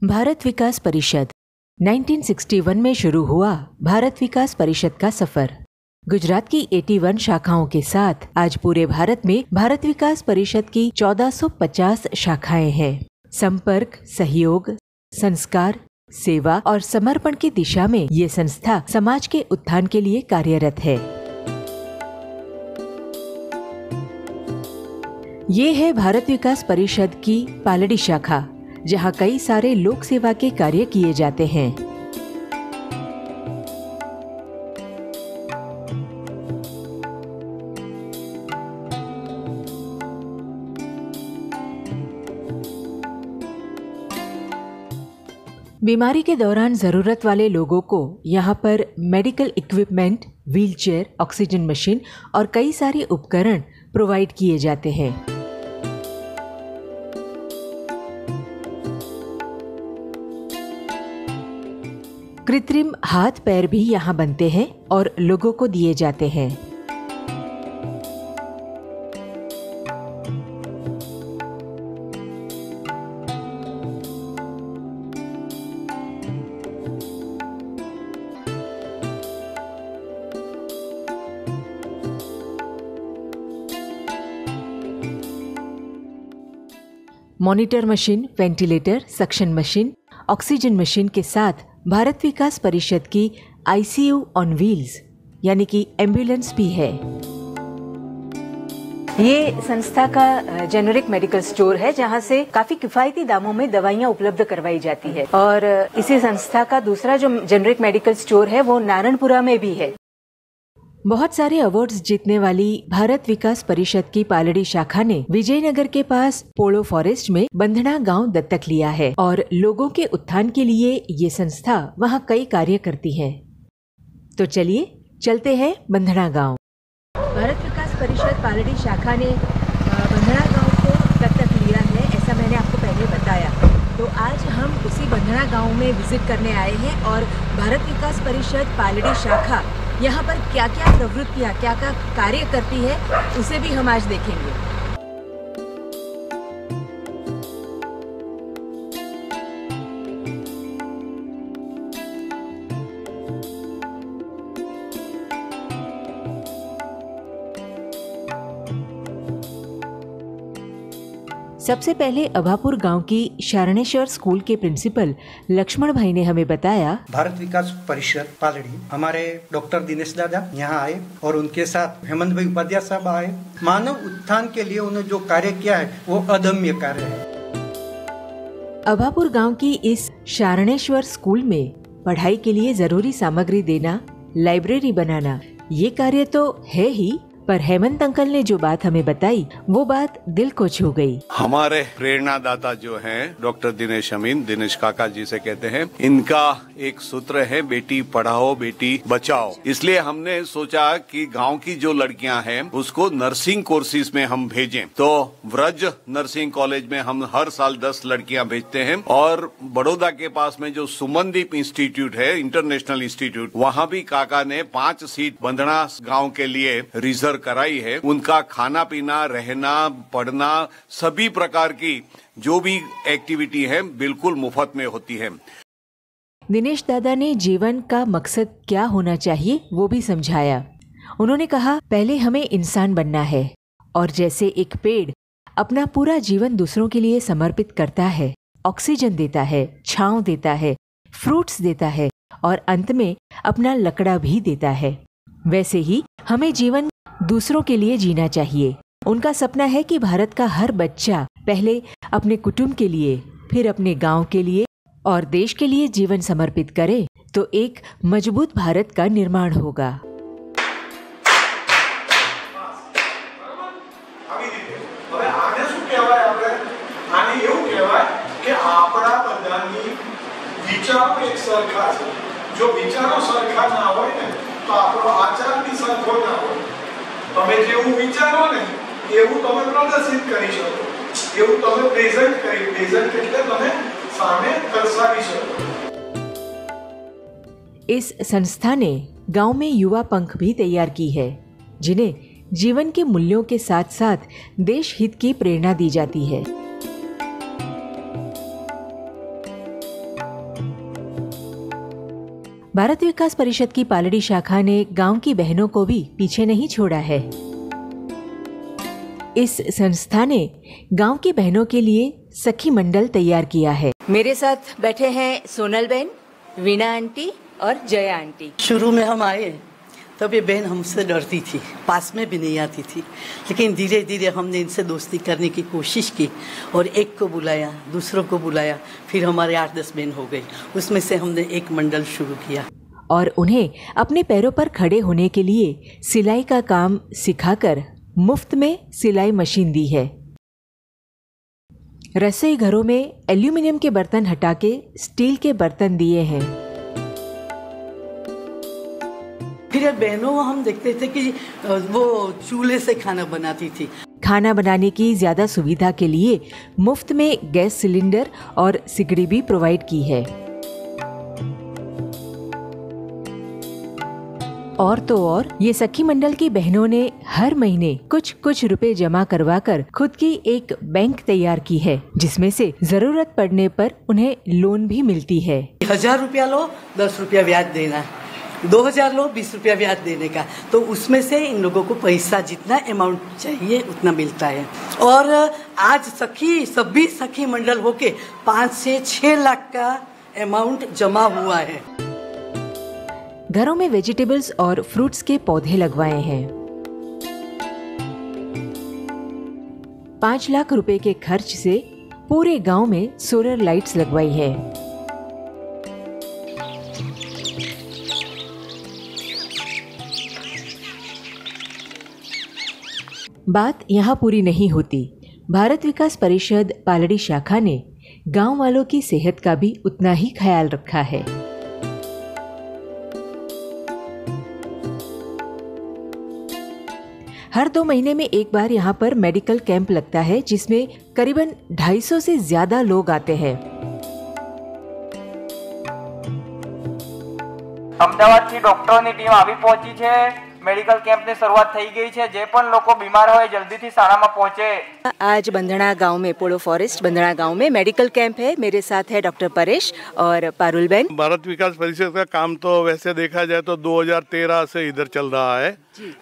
भारत विकास परिषद 1961 में शुरू हुआ भारत विकास परिषद का सफर। गुजरात की 81 शाखाओं के साथ आज पूरे भारत में भारत विकास परिषद की 1450 शाखाएं हैं। संपर्क, सहयोग, संस्कार, सेवा और समर्पण की दिशा में ये संस्था समाज के उत्थान के लिए कार्यरत है। ये है भारत विकास परिषद की पालड़ी शाखा, जहाँ कई सारे लोक सेवा के कार्य किए जाते हैं। बीमारी के दौरान जरूरत वाले लोगों को यहाँ पर medical equipment, wheelchair, oxygen machine और कई सारे उपकरण प्रोवाइड किए जाते हैं। कृत्रिम हाथ पैर भी यहाँ बनते हैं और लोगों को दिए जाते हैं। Monitor machine, ventilator, suction machine, oxygen machine के साथ भारत विकास परिषद की आईसीयू ऑन व्हील्स यानी कि एम्बुलेंस भी है। ये संस्था का जेनेरिक मेडिकल स्टोर है, जहाँ से काफी किफायती दामों में दवाइयाँ उपलब्ध करवाई जाती है। और इसी संस्था का दूसरा जो जेनेरिक मेडिकल स्टोर है वो नारायणपुरा में भी है। बहुत सारे अवार्ड्स जीतने वाली भारत विकास परिषद की पालड़ी शाखा ने विजयनगर के पास पोलो फॉरेस्ट में बंधना गांव दत्तक लिया है और लोगों के उत्थान के लिए ये संस्था वहां कई कार्य करती है। तो चलिए चलते हैं बंधना गांव। भारत विकास परिषद पालड़ी शाखा ने बंधना गांव को दत्तक लिया है, ऐसा मैंने आपको पहले बताया। तो आज हम उसी बंधना गांव में विजिट करने आए हैं और भारत विकास परिषद पालड़ी शाखा यहाँ पर क्या क्या प्रवृत्तियाँ, क्या क्या कार्य करती है, उसे भी हम आज देखेंगे। सबसे पहले अभापुर गांव की शारणेश्वर स्कूल के प्रिंसिपल लक्ष्मण भाई ने हमें बताया, भारत विकास परिषद पालड़ी हमारे डॉक्टर दिनेश दादा यहाँ आए और उनके साथ हेमंत भाई उपाध्याय साहब आए। मानव उत्थान के लिए उन्होंने जो कार्य किया है वो अदम्य कार्य है। अभापुर गांव की इस शारणेश्वर स्कूल में पढ़ाई के लिए जरूरी सामग्री देना, लाइब्रेरी बनाना, ये कार्य तो है ही, पर हेमंत अंकल ने जो बात हमें बताई वो बात दिल को छू गई। हमारे प्रेरणादाता जो हैं डॉक्टर दिनेश अमीन, दिनेश काका जी से कहते हैं, इनका एक सूत्र है बेटी पढ़ाओ बेटी बचाओ। इसलिए हमने सोचा कि गांव की जो लड़कियां हैं उसको नर्सिंग कोर्सेज में हम भेजें। तो व्रज नर्सिंग कॉलेज में हम हर साल 10 लड़कियां भेजते हैं और बड़ौदा के पास में जो सुमनदीप इंस्टीट्यूट है, इंटरनेशनल इंस्टीट्यूट, वहाँ भी काका ने 5 सीट बंधना गाँव के लिए रिजर्व कराई है। उनका खाना पीना, रहना, पढ़ना, सभी प्रकार की जो भी एक्टिविटी है बिल्कुल मुफ्त में होती है। दिनेश दादा ने जीवन का मकसद क्या होना चाहिए वो भी समझाया। उन्होंने कहा, पहले हमें इंसान बनना है और जैसे एक पेड़ अपना पूरा जीवन दूसरों के लिए समर्पित करता है, ऑक्सीजन देता है, छांव देता है, फ्रूट्स देता है और अंत में अपना लकड़ा भी देता है, वैसे ही हमें जीवन दूसरों के लिए जीना चाहिए। उनका सपना है कि भारत का हर बच्चा पहले अपने कुटुंब के लिए, फिर अपने गांव के लिए और देश के लिए जीवन समर्पित करे तो एक मजबूत भारत का निर्माण होगा। जो विचारो सरखा ना होय ने तो आपणो आचार भी सरखो ना होय। તમે જેવું વિચારો ને એવું તમે પ્રદર્શિત કરી શકો, એવું તમે પ્રેઝન્ટ એટલે તમે સામે દર્શાવી શકો। इस संस्था ने गांव में युवा पंख भी तैयार की है, जिन्हें जीवन के मूल्यों के साथ साथ देश हित की प्रेरणा दी जाती है। भारत विकास परिषद की पालड़ी शाखा ने गांव की बहनों को भी पीछे नहीं छोड़ा है। इस संस्था ने गांव की बहनों के लिए सखी मंडल तैयार किया है। मेरे साथ बैठे हैं सोनल बहन, वीणा आंटी और जया आंटी। शुरू में हम आए तब ये बहन हमसे डरती थी, पास में भी नहीं आती थी, लेकिन धीरे धीरे हमने इनसे दोस्ती करने की कोशिश की और एक को बुलाया, दूसरों को बुलाया, फिर हमारे 8-10 बहन हो गई। उसमें से हमने एक मंडल शुरू किया और उन्हें अपने पैरों पर खड़े होने के लिए सिलाई का काम सिखाकर मुफ्त में सिलाई मशीन दी है। रसोई घरों में एल्यूमिनियम के बर्तन हटा के स्टील के बर्तन दिए हैं। फिर बहनों हम देखते थे कि वो चूल्हे से खाना बनाती थी। खाना बनाने की ज्यादा सुविधा के लिए मुफ्त में गैस सिलेंडर और सिगड़ी भी प्रोवाइड की है। और तो और ये सखी मंडल की बहनों ने हर महीने कुछ रुपए जमा करवाकर खुद की एक बैंक तैयार की है, जिसमें से जरूरत पड़ने पर उन्हें लोन भी मिलती है। 1000 रुपया लो, 10 रुपया ब्याज देना, 2000 लो, 20 रुपया ब्याज देने का, तो उसमें से इन लोगों को पैसा जितना अमाउंट चाहिए उतना मिलता है। और आज सभी सखी मंडल होके 5 से 6 लाख का अमाउंट जमा हुआ है। घरों में वेजिटेबल्स और फ्रूट्स के पौधे लगवाए हैं। 5 लाख रुपए के खर्च से पूरे गांव में सोलर लाइट्स लगवाई है। बात यहाँ पूरी नहीं होती। भारत विकास परिषद पालड़ी शाखा ने गांव वालों की सेहत का भी उतना ही ख्याल रखा है। हर 2 महीने में एक बार यहाँ पर मेडिकल कैंप लगता है, जिसमें करीबन 250 से ज्यादा लोग आते हैं। અમદાવાદથી ડોક્ટરોની ટીમ આવી પહોંચી છે। મેડિકલ કેમ્પની શરૂઆત થઈ ગઈ છે। જે પણ લોકો બીમાર હોય જલ્દીથી શાળામાં પહોંચે। आज बंधना गांव में, पोलो फॉरेस्ट बंधना गांव में मेडिकल कैंप है। मेरे साथ है डॉक्टर परेश और पारुल बहन। भारत विकास परिषद का काम तो वैसे देखा जाए तो 2013 से इधर चल रहा है,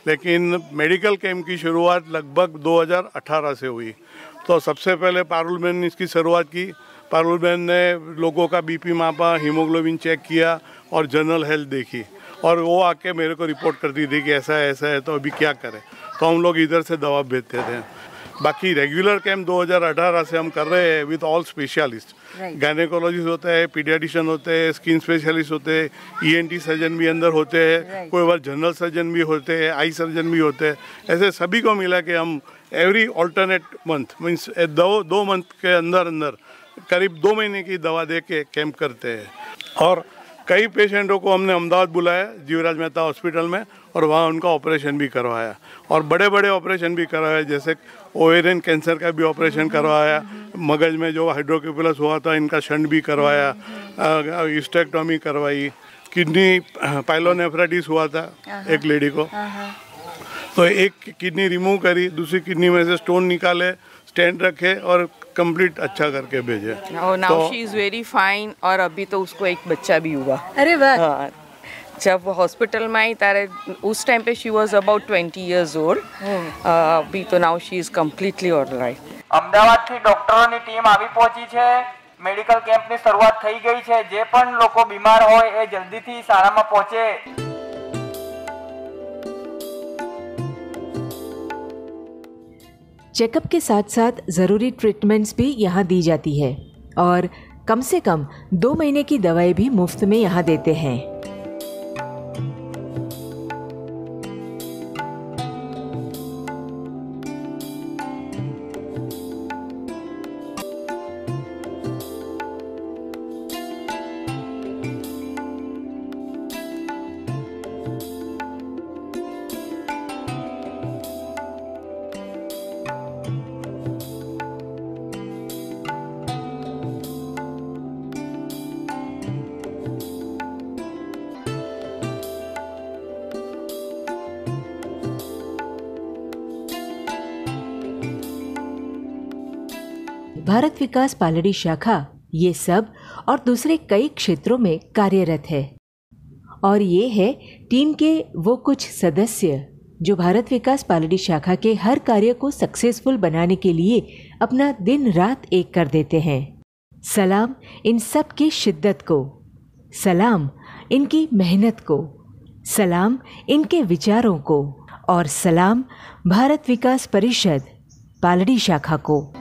लेकिन मेडिकल कैंप की शुरुआत लगभग 2018 से हुई। तो सबसे पहले पारुल बहन ने इसकी शुरुआत की। पारुल बहन ने लोगों का बीपी मापा, हीमोग्लोबिन चेक किया और जनरल हेल्थ देखी, और वो आके मेरे को रिपोर्ट करती थी कि ऐसा है तो अभी क्या करें। तो हम लोग इधर से दवा भेजते थे। बाकी रेगुलर कैंप 2018 से हम कर रहे हैं विद ऑल स्पेशलिस्ट। गायनेकोलॉजिस्ट होते हैं, पीडियाट्रिशियन होते हैं, स्किन स्पेशलिस्ट होते हैं, ENT सर्जन भी अंदर होते हैं, कोई बार जनरल सर्जन भी होते हैं, आई सर्जन भी होते हैं। ऐसे सभी को मिला के हम every alternate month means 2 month के अंदर करीब 2 महीने की दवा दे के कैंप करते हैं। और कई पेशेंटों को हमने अहमदाबाद बुलाया जीवराज मेहता हॉस्पिटल में, और वहाँ उनका ऑपरेशन भी करवाया, और बड़े ऑपरेशन भी करवाए, जैसे ओवेरियन कैंसर का भी ऑपरेशन करवाया, मगज में जो हाइड्रोकेफेलस हुआ था इनका शंट भी करवाया, हिस्टेक्टोमी करवाई, किडनी पाइलोनेफ्राइटिस हुआ था एक लेडी को, तो एक किडनी रिमूव करी, दूसरी किडनी में से स्टोन निकाले, स्टेंट रखे और कंप्लीट अच्छा करके भेजे। Now she is very fine, और अभी तो उसको एक बच्चा भी हुआ। अरे वाह। हाँ, जब हॉस्पिटल में आई तारे उस टाइम पे she was about 20 years old। अभी तो now she is completely alright. અમદાવાદથી ડોક્ટરોની ટીમ આવી પહોંચી છે। મેડિકલ કેમ્પની શરૂઆત થઈ ગઈ છે। જે પણ લોકો બીમાર હોય એ જલ્દીથી શાળામાં પહોંચે। चेकअप के साथ साथ ज़रूरी ट्रीटमेंट्स भी यहाँ दी जाती है, और कम से कम 2 महीने की दवाई भी मुफ्त में यहाँ देते हैं। भारत विकास पालड़ी शाखा ये सब और दूसरे कई क्षेत्रों में कार्यरत है, और ये है टीम के वो कुछ सदस्य जो भारत विकास पालड़ी शाखा के हर कार्य को सक्सेसफुल बनाने के लिए अपना दिन रात एक कर देते हैं। सलाम इन सब की शिद्दत को, सलाम इनकी मेहनत को, सलाम इनके विचारों को और सलाम भारत विकास परिषद पालड़ी शाखा को।